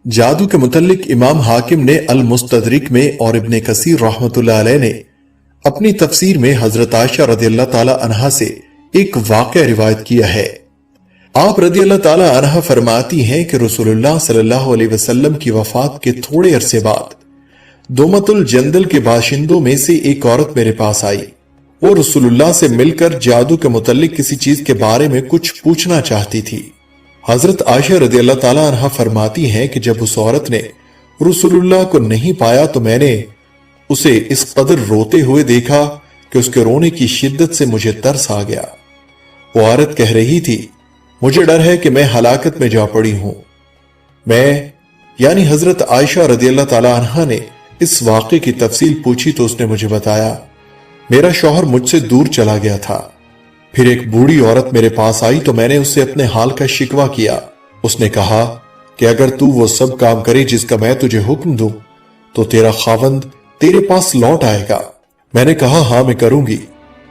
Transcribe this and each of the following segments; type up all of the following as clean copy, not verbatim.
جادو کے متعلق امام حاکم نے المستدرک میں اور ابن کثیر رحمۃ اللہ علیہ نے اپنی تفسیر میں حضرت عائشہ رضی اللہ تعالی عنہا سے ایک واقعہ روایت کیا ہے۔ آپ رضی اللہ تعالی عنہ فرماتی ہیں کہ رسول اللہ صلی اللہ علیہ وسلم کی وفات کے تھوڑے عرصے بعد دومت الجندل کے باشندوں میں سے ایک عورت میرے پاس آئی۔ وہ رسول اللہ سے مل کر جادو کے متعلق کسی چیز کے بارے میں کچھ پوچھنا چاہتی تھی۔ حضرت عائشہ رضی اللہ تعالی عنہ فرماتی ہیں کہ جب اس عورت نے رسول اللہ کو نہیں پایا تو میں نے اسے اس قدر روتے ہوئے دیکھا کہ اس کے رونے کی شدت سے مجھے ترس آ گیا۔ وہ عورت کہہ رہی تھی، مجھے ڈر ہے کہ میں ہلاکت میں جا پڑی ہوں۔ میں یعنی حضرت عائشہ رضی اللہ تعالی عنہ نے اس واقعے کی تفصیل پوچھی تو اس نے مجھے بتایا، میرا شوہر مجھ سے دور چلا گیا تھا۔ پھر ایک بوڑھی عورت میرے پاس آئی تو میں نے اس سے اپنے حال کا شکوہ کیا۔ اس نے کہا کہ اگر تو وہ سب کام کرے جس کا میں تجھے حکم دوں تو تیرا خاوند تیرے پاس لوٹ آئے گا۔ میں نے کہا ہاں میں کروں گی۔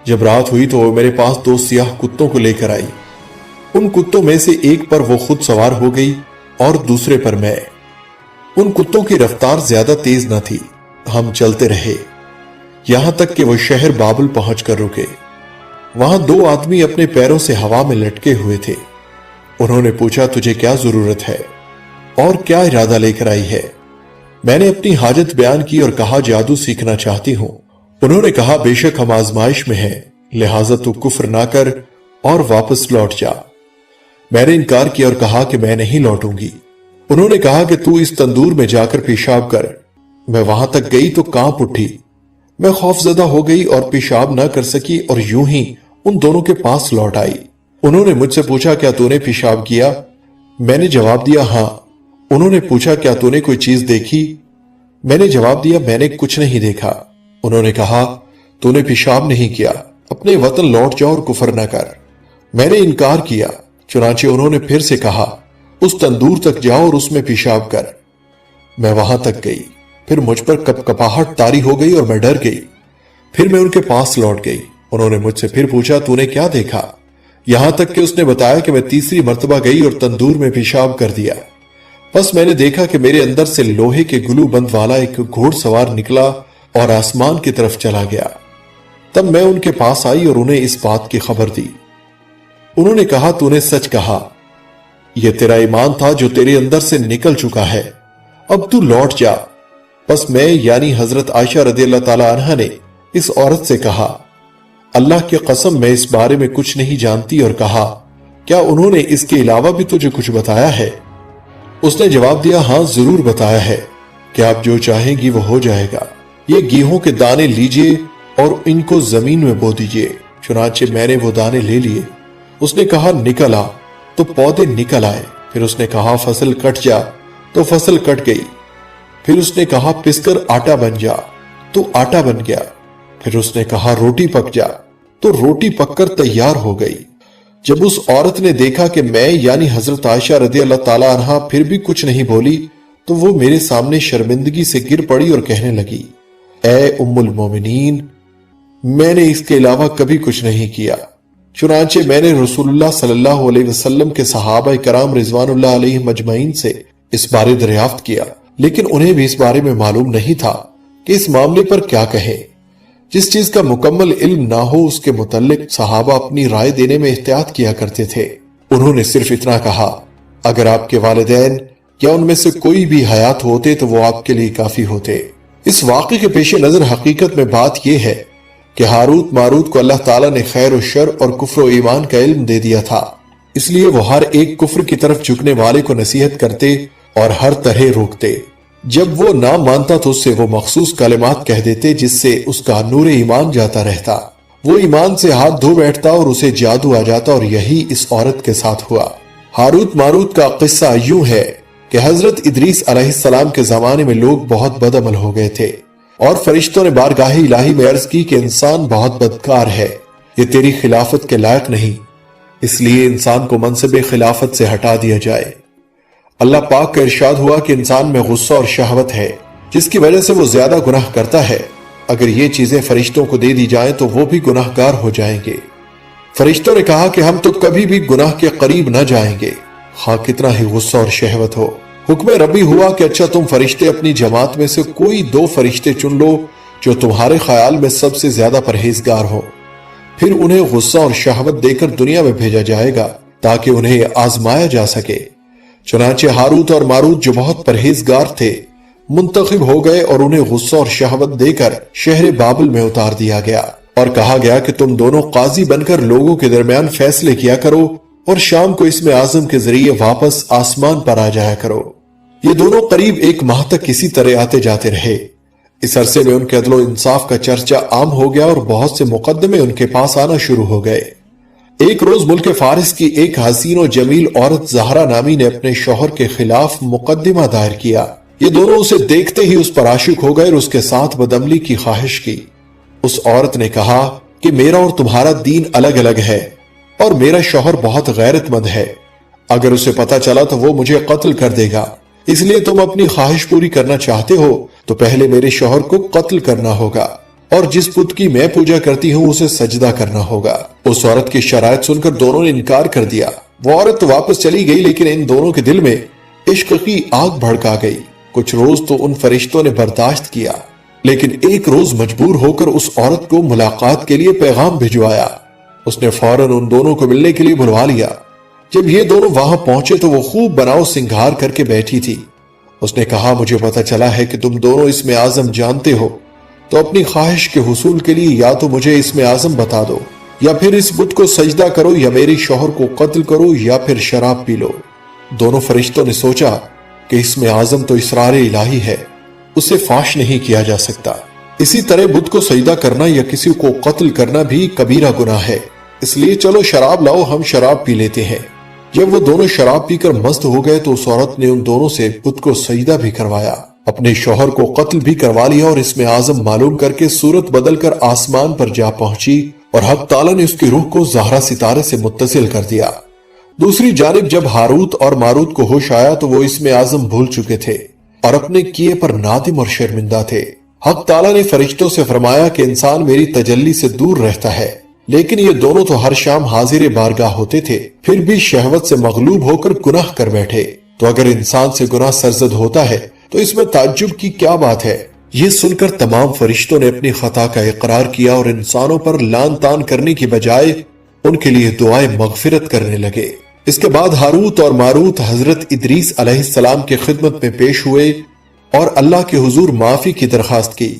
جب رات ہوئی تو وہ میرے پاس 2 سیاہ کتوں کو لے کر آئی۔ ان کتوں میں سے ایک پر وہ خود سوار ہو گئی اور دوسرے پر میں۔ ان کتوں کی رفتار زیادہ تیز نہ تھی۔ ہم چلتے رہے یہاں تک کہ وہ شہر بابل پہنچ کر رکے۔ وہاں 2 آدمی اپنے پیروں سے ہوا میں لٹکے ہوئے تھے۔ انہوں نے پوچھا تجھے کیا ضرورت ہے اور کیا ارادہ لے کر آئی ہے؟ میں نے اپنی حاجت بیان کی اور کہا جادو سیکھنا چاہتی ہوں۔ انہوں نے کہا بے شک ہم آزمائش میں ہیں، لہٰذا تو کفر نہ کر اور واپس لوٹ جا۔ میں نے انکار کیا اور کہا کہ میں نہیں لوٹوں گی۔ انہوں نے کہا کہ تو اس تندور میں جا کر پیشاب کر۔ میں وہاں تک گئی تو کانپ اٹھی۔ میں خوف زدہ ہو گئی اور پیشاب نہ کر سکی اور یوں ہی ان دونوں کے پاس لوٹ آئی۔ انہوں نے مجھ سے پوچھا کیا تو نے پیشاب کیا؟ میں نے جواب دیا ہاں۔ انہوں نے پوچھا کیا تو نے کوئی چیز دیکھی؟ میں نے جواب دیا میں نے کچھ نہیں دیکھا۔ انہوں نے کہا تو نے پیشاب نہیں کیا، اپنے وطن لوٹ جاؤ اور کفر نہ کر۔ میں نے انکار کیا، چنانچہ انہوں نے پھر سے کہا اس تندور تک جاؤ اور اس میں پیشاب کر۔ میں وہاں تک گئی، پھر مجھ پر کپکپاہٹ طاری ہو گئی اور میں ڈر گئی۔ پھر میں ان کے پاس لوٹ گئی۔ انہوں نے مجھ سے پھر پوچھا تو نے کیا دیکھا؟ یہاں تک کہ اس نے بتایا کہ میں تیسری مرتبہ گئی اور تندور میں پیشاب کر دیا۔ بس میں نے دیکھا کہ میرے اندر سے لوہے کے گلو بند والا ایک گھوڑ سوار نکلا اور آسمان کی طرف چلا گیا۔ تب میں ان کے پاس آئی اور انہیں اس بات کی خبر دی۔ انہوں نے کہا تو نے سچ کہا، یہ تیرا ایمان تھا جو تیرے اندر سے نکل چکا ہے، اب تو لوٹ جا۔ بس میں یعنی حضرت عائشہ رضی اللہ تعالی عنہ نے اس عورت سے کہا اللہ کی قسم میں اس بارے میں کچھ نہیں جانتی، اور کہا کیا انہوں نے اس کے علاوہ بھی تجھے کچھ بتایا ہے؟ اس نے جواب دیا ہاں ضرور بتایا ہے کہ آپ جو چاہیں گی وہ ہو جائے گا۔ یہ گیہوں کے دانے لیجئے اور ان کو زمین میں بو دیجئے۔ چنانچہ میں نے وہ دانے لے لیے۔ اس نے کہا نکل آ، تو پودے نکل آئے۔ پھر اس نے کہا فصل کٹ جا، تو فصل کٹ گئی۔ پھر اس نے کہا پس کر آٹا بن جا، تو آٹا بن گیا۔ پھر اس نے کہا روٹی پک جا، تو روٹی پک کر تیار ہو گئی۔ جب اس عورت نے دیکھا کہ میں یعنی حضرت عائشہ رضی اللہ تعالی عنہ پھر بھی کچھ نہیں بولی تو وہ میرے سامنے شرمندگی سے گر پڑی اور کہنے لگی اے ام المومنین، میں نے اس کے علاوہ کبھی کچھ نہیں کیا۔ چنانچہ میں نے رسول اللہ صلی اللہ علیہ وسلم کے صحابہ کرام رضوان اللہ علیہ مجمعین سے اس بارے دریافت کیا، لیکن انہیں بھی اس بارے میں معلوم نہیں تھا کہ اس معاملے پر کیا کہیں۔ جس چیز کا مکمل علم نہ ہو اس کے متعلق صحابہ اپنی رائے دینے میں احتیاط کیا کرتے تھے۔ انہوں نے صرف اتنا کہا اگر آپ کے والدین یا ان میں سے کوئی بھی حیات ہوتے تو وہ آپ کے لیے کافی ہوتے۔ اس واقعے کے پیش نظر حقیقت میں بات یہ ہے کہ ہاروت ماروت کو اللہ تعالیٰ نے خیر و شر اور کفر و ایمان کا علم دے دیا تھا، اس لیے وہ ہر ایک کفر کی طرف جھکنے والے کو نصیحت کرتے اور ہر طرح روکتے۔ جب وہ نہ مانتا تو اس سے وہ مخصوص کلمات کہہ دیتے جس سے اس کا نور ایمان جاتا رہتا، وہ ایمان سے ہاتھ دھو بیٹھتا اور اسے جادو آ جاتا، اور یہی اس عورت کے ساتھ ہوا۔ ہاروت ماروت کا قصہ یوں ہے کہ حضرت ادریس علیہ السلام کے زمانے میں لوگ بہت بدعمل ہو گئے تھے، اور فرشتوں نے بارگاہ الہی میں عرض کی کہ انسان بہت بدکار ہے، یہ تیری خلافت کے لائق نہیں، اس لیے انسان کو منصب خلافت سے ہٹا دیا جائے۔ اللہ پاک کا ارشاد ہوا کہ انسان میں غصہ اور شہوت ہے جس کی وجہ سے وہ زیادہ گناہ کرتا ہے، اگر یہ چیزیں فرشتوں کو دے دی جائیں تو وہ بھی گناہ گار ہو جائیں گے۔ فرشتوں نے کہا کہ ہم تو کبھی بھی گناہ کے قریب نہ جائیں گے، خواہ کتنا ہی غصہ اور شہوت ہو۔ حکم ربی ہوا کہ اچھا تم فرشتے اپنی جماعت میں سے کوئی 2 فرشتے چن لو جو تمہارے خیال میں سب سے زیادہ پرہیزگار ہو، پھر انہیں غصہ اور شہوت دے کر دنیا میں بھیجا جائے گا تاکہ انہیں آزمایا جا سکے۔ چنانچہ ہاروت اور ماروت جو بہت پرہیزگار تھے منتخب ہو گئے اور انہیں غصہ اور شہوت دے کر شہر بابل میں اتار دیا گیا، اور کہا گیا کہ تم دونوں قاضی بن کر لوگوں کے درمیان فیصلے کیا کرو اور شام کو اسم اعظم کے ذریعے واپس آسمان پر آ جایا کرو۔ یہ دونوں قریب 1 ماہ تک کسی طرح آتے جاتے رہے۔ اس عرصے میں ان کے عدل و انصاف کا چرچا عام ہو گیا اور بہت سے مقدمے ان کے پاس آنا شروع ہو گئے۔ ایک روز ملک فارس کی ایک حسین و جمیل عورت زہرا نامی نے اپنے شوہر کے خلاف مقدمہ دائر کیا۔ یہ دونوں اسے دیکھتے ہی اس پر عاشق ہو گئے اور اس کے ساتھ بدعملی کی خواہش کی۔ اس عورت نے کہا کہ میرا اور تمہارا دین الگ الگ ہے اور میرا شوہر بہت غیرت مند ہے، اگر اسے پتا چلا تو وہ مجھے قتل کر دے گا، اس لیے تم اپنی خواہش پوری کرنا چاہتے ہو تو پہلے میرے شوہر کو قتل کرنا ہوگا اور جس بت کی میں پوجا کرتی ہوں اسے سجدہ کرنا ہوگا۔ اس عورت کی شرائط سن کر دونوں نے انکار کر دیا۔ وہ عورت تو واپس چلی گئی، لیکن ان دونوں کے دل میں عشق کی آگ بھڑکا گئی۔ کچھ روز تو ان فرشتوں نے برداشت کیا، لیکن ایک روز مجبور ہو کر اس عورت کو ملاقات کے لیے پیغام بھجوایا۔ اس نے فوراً ان دونوں کو ملنے کے لیے بلوا لیا۔ جب یہ دونوں وہاں پہنچے تو وہ خوب بناؤ سنگھار کر کے بیٹھی تھی۔ اس نے کہا مجھے پتا چلا ہے کہ تم دونوں اسم اعظم جانتے ہو، تو اپنی خواہش کے حصول کے لیے یا تو مجھے اسم اعظم بتا دو، یا پھر اس بت کو سجدہ کرو، یا میرے شوہر کو قتل کرو، یا پھر شراب پی لو۔ دونوں فرشتوں نے سوچا کہ اسم اعظم تو اسرار الہی ہے، اسے فاش نہیں کیا جا سکتا۔ اسی طرح بت کو سجدہ کرنا یا کسی کو قتل کرنا بھی کبیرہ گناہ ہے، اس لیے چلو شراب لاؤ، ہم شراب پی لیتے ہیں۔ جب وہ دونوں شراب پی کر مست ہو گئے تو اس عورت نے ان دونوں سے بت کو سجدہ بھی کروایا، اپنے شوہر کو قتل بھی کروا لیا اور اسم اعظم معلوم کر کے صورت بدل کر آسمان پر جا پہنچی، اور حق تعالیٰ نے اس کی روح کو زہرا ستارے سے متصل کر دیا۔ دوسری جانب جب ہاروت اور ماروت کو ہوش آیا تو وہ اسم اعظم بھول چکے تھے اور اپنے کیے پر نادم اور شرمندہ تھے۔ حق تعالیٰ نے فرشتوں سے فرمایا کہ انسان میری تجلی سے دور رہتا ہے، لیکن یہ دونوں تو ہر شام حاضر بارگاہ ہوتے تھے، پھر بھی شہوت سے مغلوب ہو کر گناہ کر بیٹھے۔ تو اگر انسان سے گناہ سرزد ہوتا ہے تو اس میں تعجب کی کیا بات ہے؟ یہ سن کر تمام فرشتوں نے اپنی خطا کا اقرار کیا اور انسانوں پر لان تان کرنے کی بجائے ان کے لیے دعائیں مغفرت کرنے لگے۔ اس کے بعد ہاروت اور ماروت حضرت ادریس علیہ السلام کی خدمت میں پیش ہوئے اور اللہ کے حضور معافی کی درخواست کی۔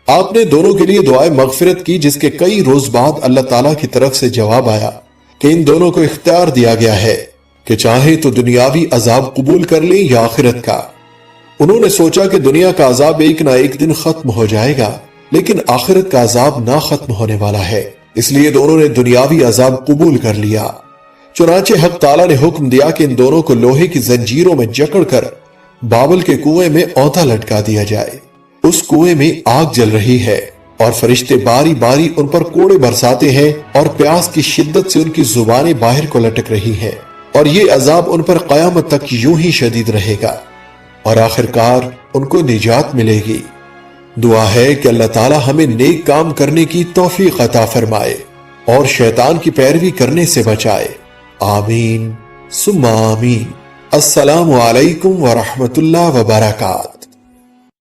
آپ نے دونوں کے لیے دعائیں مغفرت کی، جس کے کئی روز بعد اللہ تعالیٰ کی طرف سے جواب آیا کہ ان دونوں کو اختیار دیا گیا ہے کہ چاہیں تو دنیاوی عذاب قبول کر لیں یا آخرت کا۔ انہوں نے سوچا کہ دنیا کا عذاب ایک نہ ایک دن ختم ہو جائے گا، لیکن آخرت کا عذاب نہ ختم ہونے والا ہے، اس لیے دونوں نے دنیاوی عذاب قبول کر لیا۔ چنانچہ حق تعالیٰ نے حکم دیا کہ ان دونوں کو لوہے کی زنجیروں میں جکڑ کر بابل کے کنویں میں اونتا لٹکا دیا جائے۔ اس کنویں میں آگ جل رہی ہے اور فرشتے باری باری ان پر کوڑے برساتے ہیں اور پیاس کی شدت سے ان کی زبانیں باہر کو لٹک رہی ہیں، اور یہ عذاب ان پر قیامت تک یوں ہی شدید رہے گا اور آخرکار ان کو نجات ملے گی۔ دعا ہے کہ اللہ تعالیٰ ہمیں نیک کام کرنے کی توفیق عطا فرمائے اور شیطان کی پیروی کرنے سے بچائے۔ آمین ثم آمین۔ السلام علیکم ورحمۃ اللہ وبرکاتہ۔